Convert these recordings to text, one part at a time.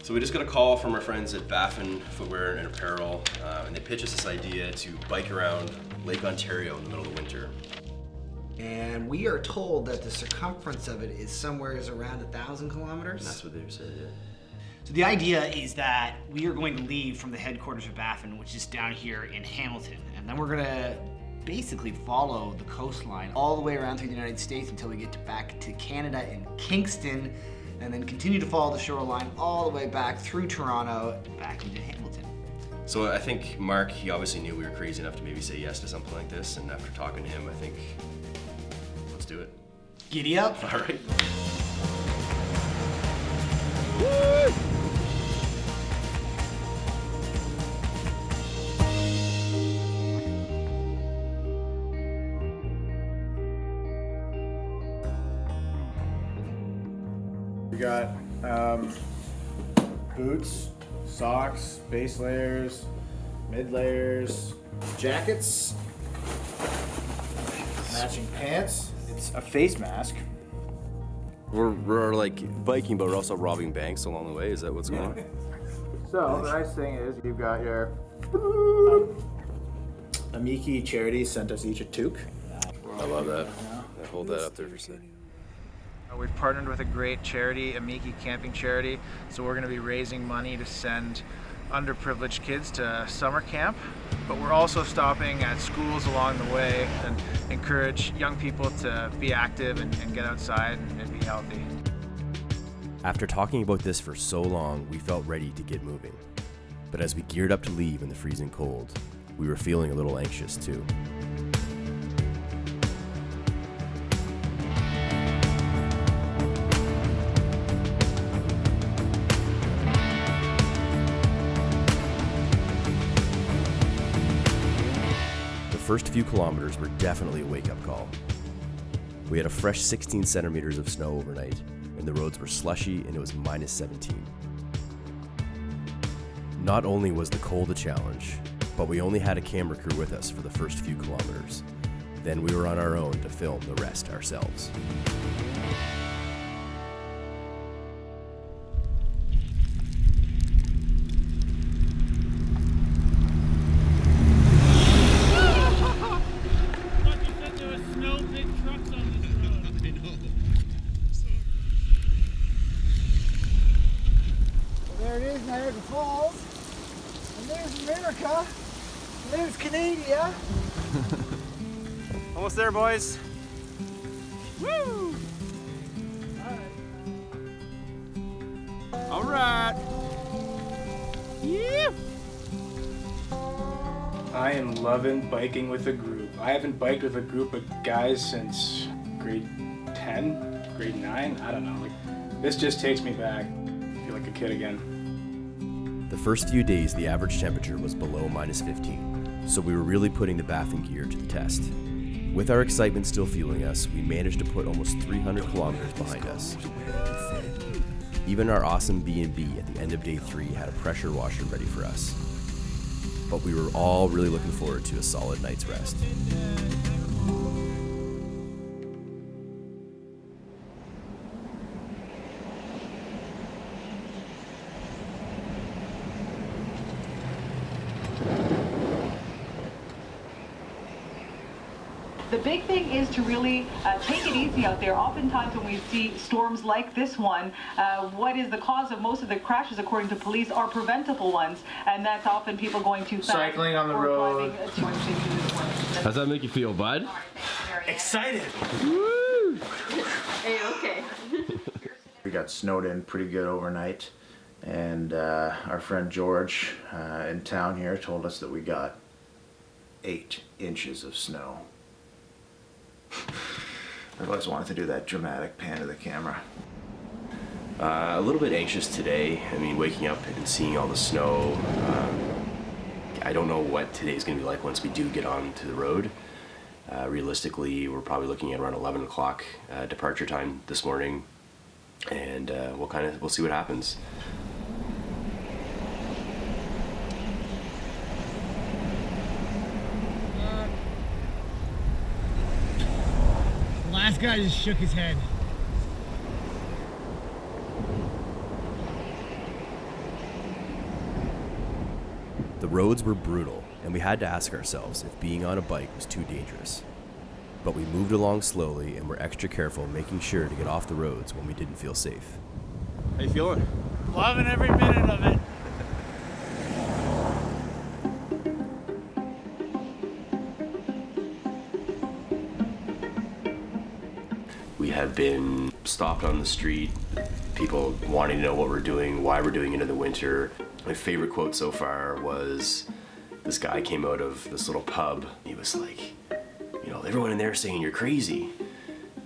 So we just got a call from our friends at Baffin Footwear and Apparel, and they pitched us this idea to bike around Lake Ontario in the middle of the winter. And we are told that the circumference of it is somewhere around 1,000 kilometers. And that's what they said, yeah. So the idea is that we are going to leave from the headquarters of Baffin, which is down here in Hamilton, and then we're gonna basically follow the coastline all the way around through the United States until we get back to Canada in Kingston, and then continue to follow the shoreline all the way back through Toronto, back into Hamilton. So I think Mark, he obviously knew we were crazy enough to maybe say yes to something like this, and after talking to him, I think, let's do it. Giddy up. All right. Woo! We got boots, socks, base layers, mid layers, jackets, matching pants. It's a face mask. We're like biking, but we're also robbing banks along the way. Is that what's going on? So the nice thing is you've got your Amiki charity sent us each a toque. I love that. Hold that up there for a second. We've partnered with a great charity, Amiki Camping Charity, so we're going to be raising money to send underprivileged kids to summer camp, but we're also stopping at schools along the way and encourage young people to be active and get outside and be healthy. After talking about this for so long, we felt ready to get moving. But as we geared up to leave in the freezing cold, we were feeling a little anxious too. The first few kilometers were definitely a wake-up call. We had a fresh 16 centimeters of snow overnight, and the roads were slushy and it was minus 17. Not only was the cold a challenge, but we only had a camera crew with us for the first few kilometers. Then we were on our own to film the rest ourselves. Niagara Falls, and there's America, and there's Canada. Almost there, boys. Woo! All right. Yeah. I am loving biking with a group. I haven't biked with a group of guys since grade 10, grade 9, I don't know. This just takes me back. I feel like a kid again. The first few days, the average temperature was below minus 15, so we were really putting the Baffin gear to the test. With our excitement still fueling us, we managed to put almost 300 kilometers behind us. Even our awesome B&B at the end of day 3 had a pressure washer ready for us. But we were all really looking forward to a solid night's rest. The big thing is to really take it easy out there. Oftentimes when we see storms like this one, what is the cause of most of the crashes, according to police, are preventable ones. And that's often people going too fast. Cycling on the road. How's that make you feel, bud? Excited! Woo! Hey, okay. We got snowed in pretty good overnight, and our friend George in town here told us that we got 8 inches of snow. I've always wanted to do that dramatic pan to the camera. A little bit anxious today. I mean, waking up and seeing all the snow. I don't know what today's going to be like once we do get onto the road. Realistically, we're probably looking at around 11 o'clock departure time this morning, and we'll see what happens. Last guy just shook his head. The roads were brutal, and we had to ask ourselves if being on a bike was too dangerous. But we moved along slowly and were extra careful, making sure to get off the roads when we didn't feel safe. How you feeling? Loving every minute of it. We have been stopped on the street, people wanting to know what we're doing, why we're doing it in the winter. My favorite quote so far was this guy came out of this little pub. He was like, you know, everyone in there is saying you're crazy.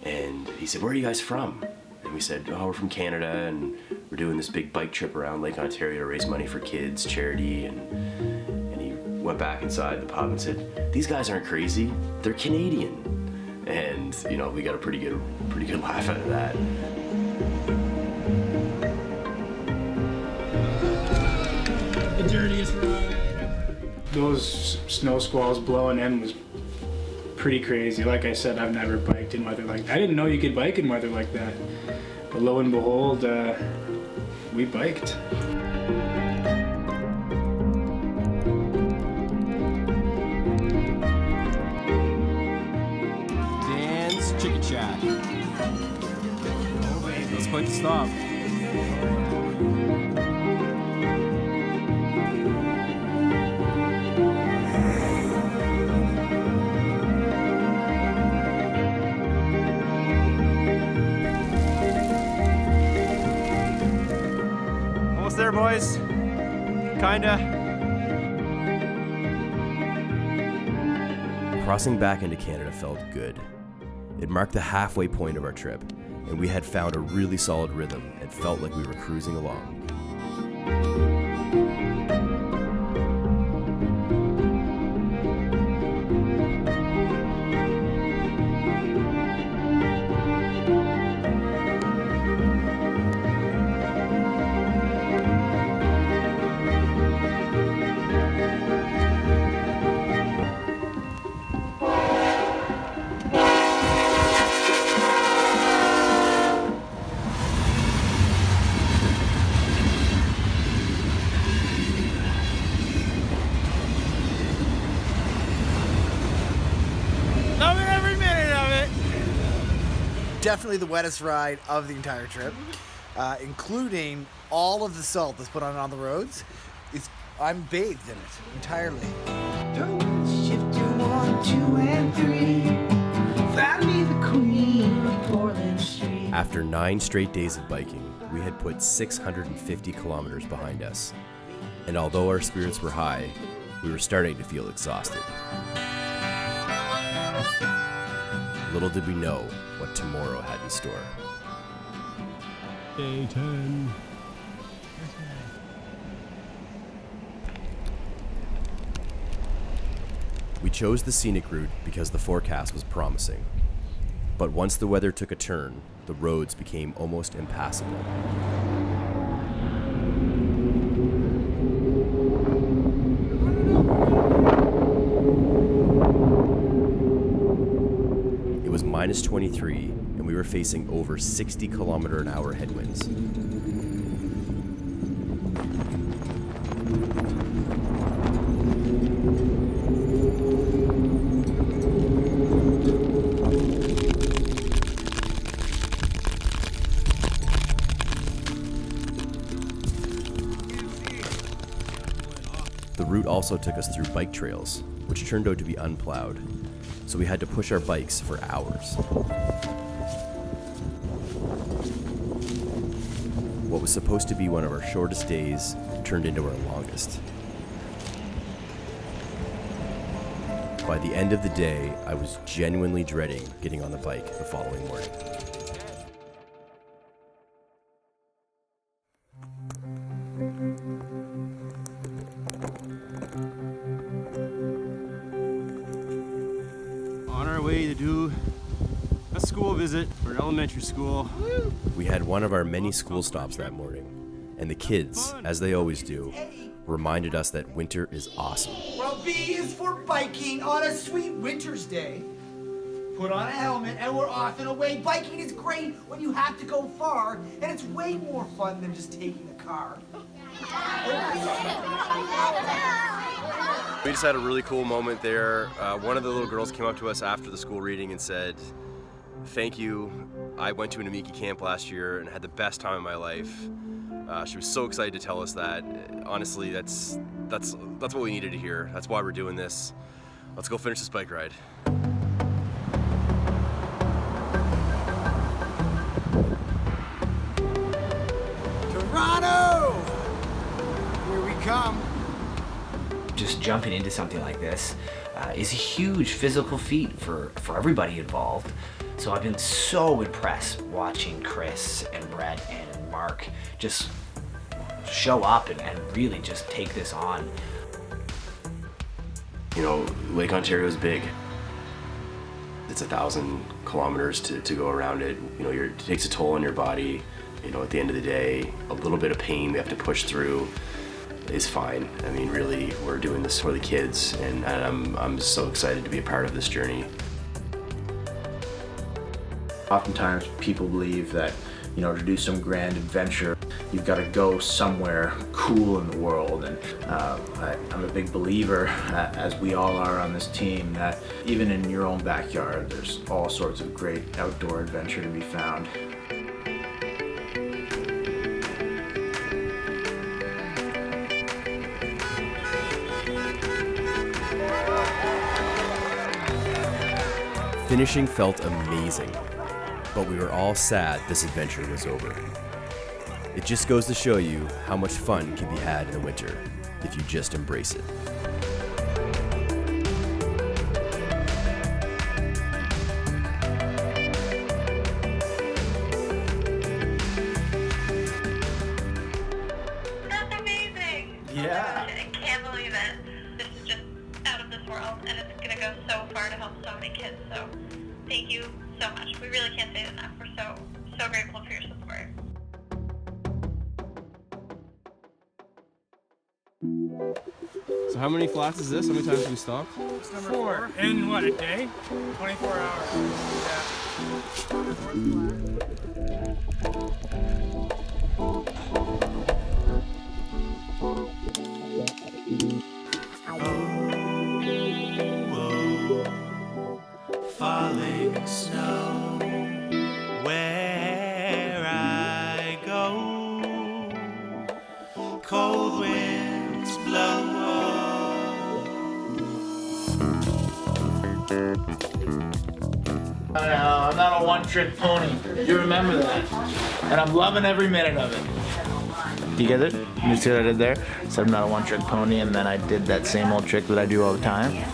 And he said, where are you guys from? And we said, oh, we're from Canada and we're doing this big bike trip around Lake Ontario to raise money for kids, charity. And he went back inside the pub and said, these guys aren't crazy, they're Canadian. And you know, we got a pretty good laugh out of that. The dirtiest ride ever. Those snow squalls blowing in was pretty crazy. Like I said, I've never biked in weather like that. I didn't know you could bike in weather like that. But lo and behold, we biked. Chicken chat. Oh, baby. That's quite the stop. Almost there, boys. Kinda. Crossing back into Canada felt good. It marked the halfway point of our trip, and we had found a really solid rhythm and felt like we were cruising along. Loving every minute of it. Definitely the wettest ride of the entire trip, including all of the salt that's put on the roads. I'm bathed in it entirely. Shifter 1, 2, and 3. Find me the queen of Portland Street. After 9 straight days of biking, we had put 650 kilometers behind us. And although our spirits were high, we were starting to feel exhausted. Little did we know what tomorrow had in store. Day 10. We chose the scenic route because the forecast was promising. But once the weather took a turn, the roads became almost impassable. It was minus 23, and we were facing over 60 km/h headwinds. The route also took us through bike trails, which turned out to be unplowed, so we had to push our bikes for hours. What was supposed to be one of our shortest days turned into our longest. By the end of the day, I was genuinely dreading getting on the bike the following morning. On our way to do a school visit for an elementary school. We had one of our many school stops that morning, and the kids, as they always do, reminded us that winter is awesome. Well, B is for biking on a sweet winter's day. Put on a helmet and we're off and away. Biking is great when you have to go far, and it's way more fun than just taking a car. We just had a really cool moment there. One of the little girls came up to us after the school reading and said, "Thank you. I went to an Amiki camp last year and had the best time of my life." She was so excited to tell us that. Honestly, that's what we needed to hear. That's why we're doing this. Let's go finish this bike ride. Toronto! Here we come. Just jumping into something like this is a huge physical feat for everybody involved. So I've been so impressed watching Chris and Brett and Mark just show up and really just take this on. You know, Lake Ontario is big. It's 1,000 kilometers to go around it. You know, it takes a toll on your body. You know, at the end of the day, a little bit of pain we have to push through is fine. I mean, really, we're doing this for the kids, and I'm so excited to be a part of this journey. Oftentimes people believe that, you know, to do some grand adventure, you've got to go somewhere cool in the world. And I'm a big believer, as we all are on this team, that even in your own backyard, there's all sorts of great outdoor adventure to be found. Finishing felt amazing, but we were all sad this adventure was over. It just goes to show you how much fun can be had in the winter if you just embrace it. That's amazing! Yeah. I can't believe it. This is just out of this world, and it's going to go so far to help so many kids. So thank you so much. We really can't say it enough. We're so grateful for your support. So how many flats is this? How many times have we stopped? It's number 4. In what, a day? 24 hours. Falling snow, where I go, cold winds blow. I'm not a one-trick pony. You remember that. And I'm loving every minute of it. You get it? You see what I did there? So I'm not a one-trick pony, and then I did that same old trick that I do all the time.